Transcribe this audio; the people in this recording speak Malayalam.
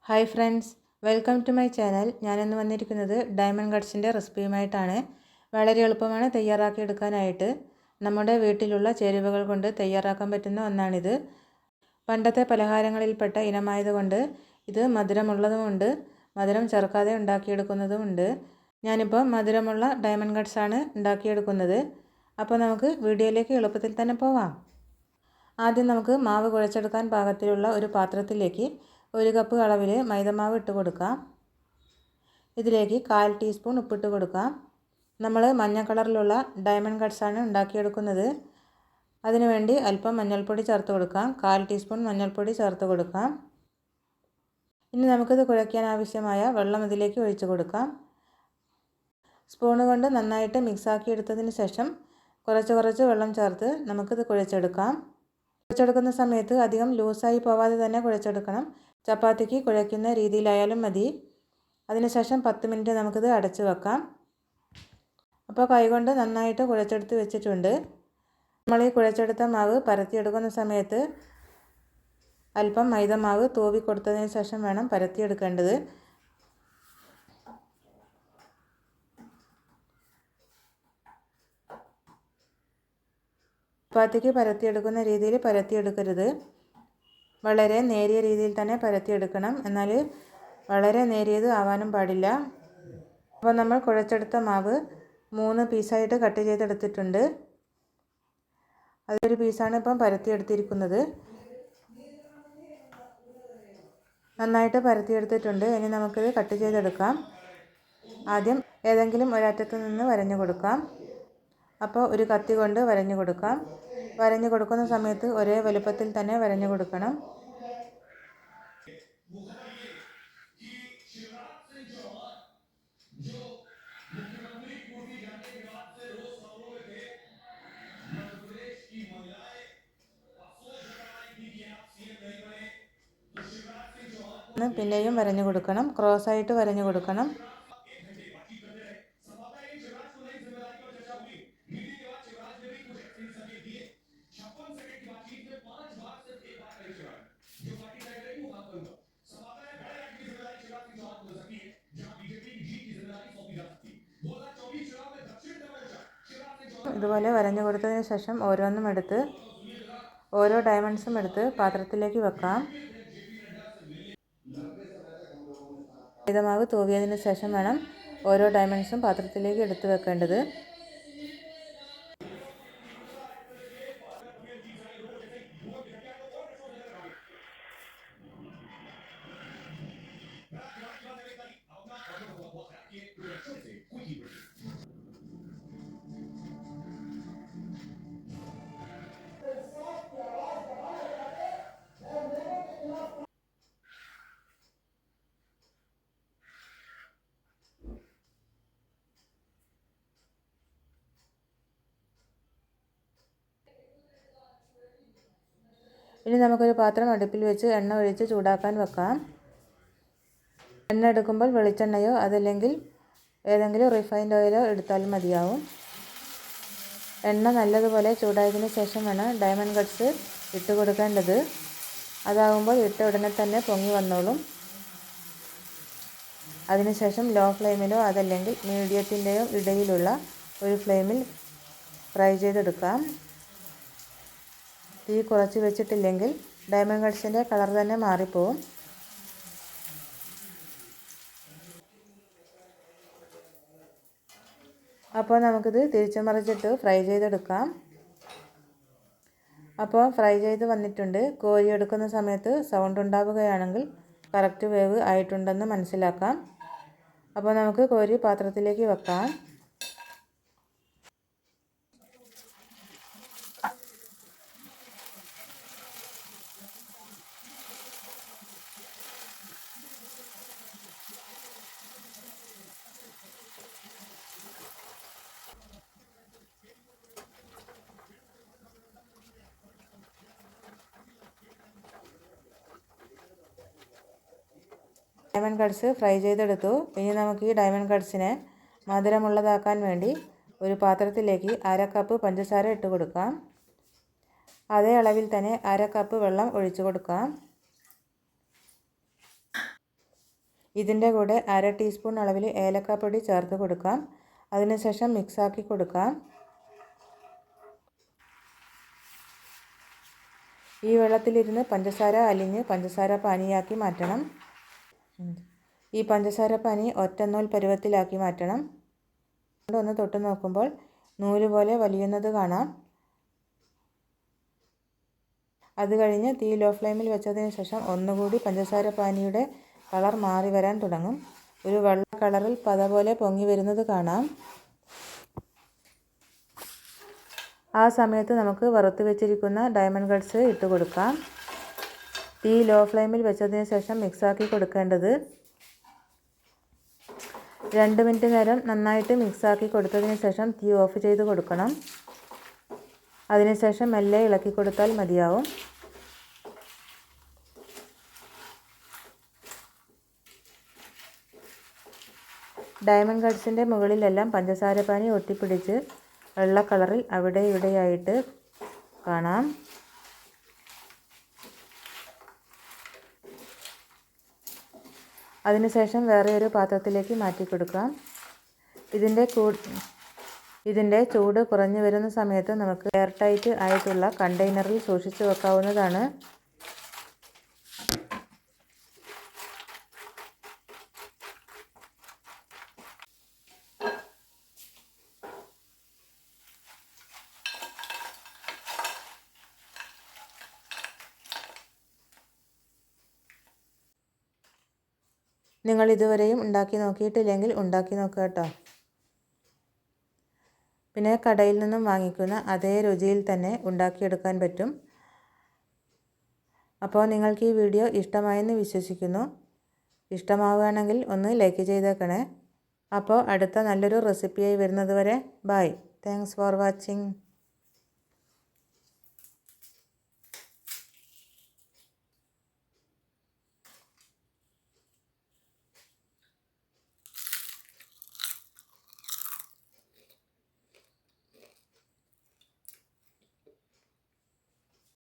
Hi friends, welcome to my channel. ഞാനിന്ന് വന്നിരിക്കുന്നത് ഡയമണ്ട് കട്ട്സിൻ്റെ റെസിപ്പിയുമായിട്ടാണ്. വളരെ എളുപ്പമാണ് തയ്യാറാക്കിയെടുക്കാനായിട്ട്. നമ്മുടെ വീട്ടിലുള്ള ചേരുവകൾ കൊണ്ട് തയ്യാറാക്കാൻ പറ്റുന്ന ഒന്നാണിത്. പണ്ടത്തെ പലഹാരങ്ങളിൽപ്പെട്ട ഇനമായതുകൊണ്ട് ഇത് മധുരമുള്ളതുമുണ്ട്, മധുരം ചേർക്കാതെ ഉണ്ടാക്കിയെടുക്കുന്നതുമുണ്ട്. ഞാനിപ്പോൾ മധുരമുള്ള ഡയമണ്ട് കട്ട്സാണ് ഉണ്ടാക്കിയെടുക്കുന്നത്. അപ്പോൾ നമുക്ക് വീഡിയോയിലേക്ക് എളുപ്പത്തിൽ തന്നെ പോവാം. ആദ്യം നമുക്ക് മാവ് കുഴച്ചെടുക്കാൻ പാകത്തിലുള്ള ഒരു പാത്രത്തിലേക്ക് 1 കപ്പ് അളവിൽ മൈദമാവ് ഇട്ട് കൊടുക്കാം. ഇതിലേക്ക് 1/4 ടീസ്പൂൺ ഉപ്പിട്ട് കൊടുക്കാം. നമ്മൾ മഞ്ഞ കളറിലുള്ള ഡയമണ്ട് കട്ട്സാണ് ഉണ്ടാക്കിയെടുക്കുന്നത്. അതിനുവേണ്ടി അല്പം മഞ്ഞൾപ്പൊടി ചേർത്ത് കൊടുക്കാം. 1/4 ടീസ്പൂൺ മഞ്ഞൾപ്പൊടി ചേർത്ത് കൊടുക്കാം. ഇനി നമുക്കിത് കുഴയ്ക്കാൻ ആവശ്യമായ വെള്ളം ഇതിലേക്ക് ഒഴിച്ച് കൊടുക്കാം. സ്പൂണ് കൊണ്ട് നന്നായിട്ട് മിക്സാക്കി എടുത്തതിന് ശേഷം കുറച്ച് വെള്ളം ചേർത്ത് നമുക്കിത് കുഴച്ചെടുക്കാം. കുഴച്ചെടുക്കുന്ന സമയത്ത് അധികം ലൂസായി പോവാതെ തന്നെ കുഴച്ചെടുക്കണം. ചപ്പാത്തിക്ക് കുഴയ്ക്കുന്ന രീതിയിലായാലും മതി. അതിനുശേഷം 10 മിനിറ്റ് നമുക്കിത് അടച്ചു വെക്കാം. അപ്പോൾ കൈകൊണ്ട് നന്നായിട്ട് കുഴച്ചെടുത്ത് വെച്ചിട്ടുണ്ട്. നമ്മൾ ഈ കുഴച്ചെടുത്ത മാവ് പരത്തിയെടുക്കുന്ന സമയത്ത് അല്പം മൈദമാവ് തൂവി കൊടുത്തതിന് ശേഷം വേണം പരത്തിയെടുക്കേണ്ടത്. ചപ്പാത്തിക്ക് പരത്തിയെടുക്കുന്ന രീതിയിൽ പരത്തിയെടുക്കരുത്. വളരെ നേരിയ രീതിയിൽ തന്നെ പരത്തിയെടുക്കണം. എന്നാൽ വളരെ നേരിയത് ആവാനും പാടില്ല. അപ്പോൾ നമ്മൾ കുഴച്ചെടുത്ത മാവ് 3 പീസായിട്ട് കട്ട് ചെയ്തെടുത്തിട്ടുണ്ട്. അതൊരു പീസാണ് ഇപ്പം പരത്തിയെടുത്തിരിക്കുന്നത്. നന്നായിട്ട് പരത്തിയെടുത്തിട്ടുണ്ട്. ഇനി നമുക്കിത് കട്ട് ചെയ്തെടുക്കാം. ആദ്യം ഏതെങ്കിലും ഒരറ്റത്ത് നിന്ന് വരഞ്ഞു കൊടുക്കാം. അപ്പോൾ ഒരു കത്തി കൊണ്ട് വരഞ്ഞു കൊടുക്കാം. വരഞ്ഞു കൊടുക്കുന്ന സമയത്ത് ഒരേ വലുപ്പത്തിൽ തന്നെ വരഞ്ഞു കൊടുക്കണം. പിന്നെയും വരഞ്ഞു കൊടുക്കണം. ക്രോസ് ആയിട്ട് വരഞ്ഞു കൊടുക്കണം. ഇതുപോലെ വരഞ്ഞു കൊടുത്തതിന് ശേഷം ഓരോന്നും എടുത്ത് ഓരോ ഡയമണ്ട്സും എടുത്ത് പാത്രത്തിലേക്ക് വെക്കാം. മൈദമാവ് തൂവിയതിന് ശേഷം വേണം ഓരോ ഡയമണ്ട്സും പാത്രത്തിലേക്ക് എടുത്ത് വെക്കേണ്ടത്. ഇനി നമുക്കൊരു പാത്രം അടുപ്പിൽ വെച്ച് എണ്ണ ഒഴിച്ച് ചൂടാക്കാൻ വെക്കാം. എണ്ണ എടുക്കുമ്പോൾ വെളിച്ചെണ്ണയോ അതല്ലെങ്കിൽ ഏതെങ്കിലും റിഫൈൻഡ് ഓയിലോ എടുത്താലും മതിയാവും. എണ്ണ നല്ലതുപോലെ ചൂടായതിന് ശേഷം വേണം ഡയമണ്ട് കട്ട്സ് ഇട്ട് കൊടുക്കേണ്ടത്. അതാകുമ്പോൾ ഇട്ട ഉടനെ തന്നെ പൊങ്ങി വന്നോളും. അതിനുശേഷം ലോ ഫ്ലെയിമിലോ അതല്ലെങ്കിൽ മീഡിയത്തിൻ്റെയോ ഇടയിലുള്ള ഒരു ഫ്ലെയിമിൽ ഫ്രൈ ചെയ്തെടുക്കാം. തീ കുറച്ച് വെച്ചിട്ടില്ലെങ്കിൽ ഡയമണ്ട് കട്ട്സിൻ്റെ കളർ തന്നെ മാറിപ്പോവും. അപ്പോൾ നമുക്കിത് തിരിച്ചു മറിച്ചിട്ട് ഫ്രൈ ചെയ്തെടുക്കാം. അപ്പോൾ ഫ്രൈ ചെയ്ത് വന്നിട്ടുണ്ട്. കോരി എടുക്കുന്ന സമയത്ത് സൗണ്ട് ഉണ്ടാവുകയാണെങ്കിൽ കറക്റ്റ് വേവ് ആയിട്ടുണ്ടെന്ന് മനസ്സിലാക്കാം. അപ്പോൾ നമുക്ക് കോരി പാത്രത്തിലേക്ക് വെക്കാം. ഡയമണ്ട് കട്ട്സ് ഫ്രൈ ചെയ്തെടുത്തു. ഇനി നമുക്ക് ഈ ഡയമണ്ട് കട്ട്സിനെ മധുരമുള്ളതാക്കാൻ വേണ്ടി ഒരു പാത്രത്തിലേക്ക് 1/2 കപ്പ് പഞ്ചസാര ഇട്ട് കൊടുക്കാം. അതേ അളവിൽ തന്നെ 1/2 കപ്പ് വെള്ളം ഒഴിച്ചു കൊടുക്കാം. ഇതിൻ്റെ കൂടെ 1/2 ടീസ്പൂൺ അളവിൽ ഏലക്കാപ്പൊടി ചേർത്ത് കൊടുക്കാം. അതിനുശേഷം മിക്സാക്കി കൊടുക്കാം. ഈ വെള്ളത്തിലിരുന്ന് പഞ്ചസാര അലിഞ്ഞ് പഞ്ചസാര പാനിയാക്കി മാറ്റണം. ഈ പഞ്ചസാര പാനി ഒറ്റനൂൽ പരുവത്തിലാക്കി മാറ്റണം. ഒന്ന് തൊട്ട് നോക്കുമ്പോൾ നൂല് പോലെ വലിയുന്നത് കാണാം. അത് കഴിഞ്ഞ് തീ ലോ ഫ്ലെയിമിൽ വെച്ചതിന് ശേഷം ഒന്നുകൂടി പഞ്ചസാര പാനിയുടെ കളർ മാറി വരാൻ തുടങ്ങും. ഒരു വെള്ള കളറിൽ പത പോലെ പൊങ്ങി വരുന്നത് കാണാം. ആ സമയത്ത് നമുക്ക് വറുത്ത് വെച്ചിരിക്കുന്ന ഡയമണ്ട് കട്ട്സ് ഇട്ട് കൊടുക്കാം. തീ ലോ ഫ്ലെയിമിൽ വെച്ചതിന് ശേഷം മിക്സാക്കി കൊടുക്കേണ്ടത്. 2 മിനിറ്റ് നേരം നന്നായിട്ട് മിക്സാക്കി കൊടുത്തതിന് ശേഷം തീ ഓഫ് ചെയ്ത് കൊടുക്കണം. അതിനുശേഷം മെല്ലെ ഇളക്കി കൊടുത്താൽ മതിയാവും. ഡയമണ്ട് കട്ട്സിൻ്റെ മുകളിലെല്ലാം പഞ്ചസാര പാനി ഒട്ടിപ്പിടിച്ച് വെള്ള കളറിൽ അവിടെ ഇവിടെയായിട്ട് കാണാം. അതിനുശേഷം വേറെ ഒരു പാത്രത്തിലേക്ക് മാറ്റി കൊടുക്കാം. ഇതിൻ്റെ ചൂട് കുറഞ്ഞു വരുന്ന സമയത്ത് നമുക്ക് എയർ ടൈറ്റ് ആയിട്ടുള്ള കണ്ടെയ്നറിൽ സൂക്ഷിച്ചു വെക്കാവുന്നതാണ്. നിങ്ങൾ ഇതുവരെയും ഉണ്ടാക്കി നോക്കിയിട്ടില്ലെങ്കിൽ ഉണ്ടാക്കി നോക്കുക കേട്ടോ. പിന്നെ കടയിൽ നിന്നും വാങ്ങിക്കുന്ന അതേ രുചിയിൽ തന്നെ ഉണ്ടാക്കിയെടുക്കാൻ പറ്റും. അപ്പോൾ നിങ്ങൾക്ക് ഈ വീഡിയോ ഇഷ്ടമായെന്ന് വിശ്വസിക്കുന്നു. ഇഷ്ടമാവുകയാണെങ്കിൽ ഒന്ന് ലൈക്ക് ചെയ്തേക്കണേ. അപ്പോൾ അടുത്ത നല്ലൊരു റെസിപ്പിയായി വരുന്നത് വരെ ബൈ. Thanks for watching.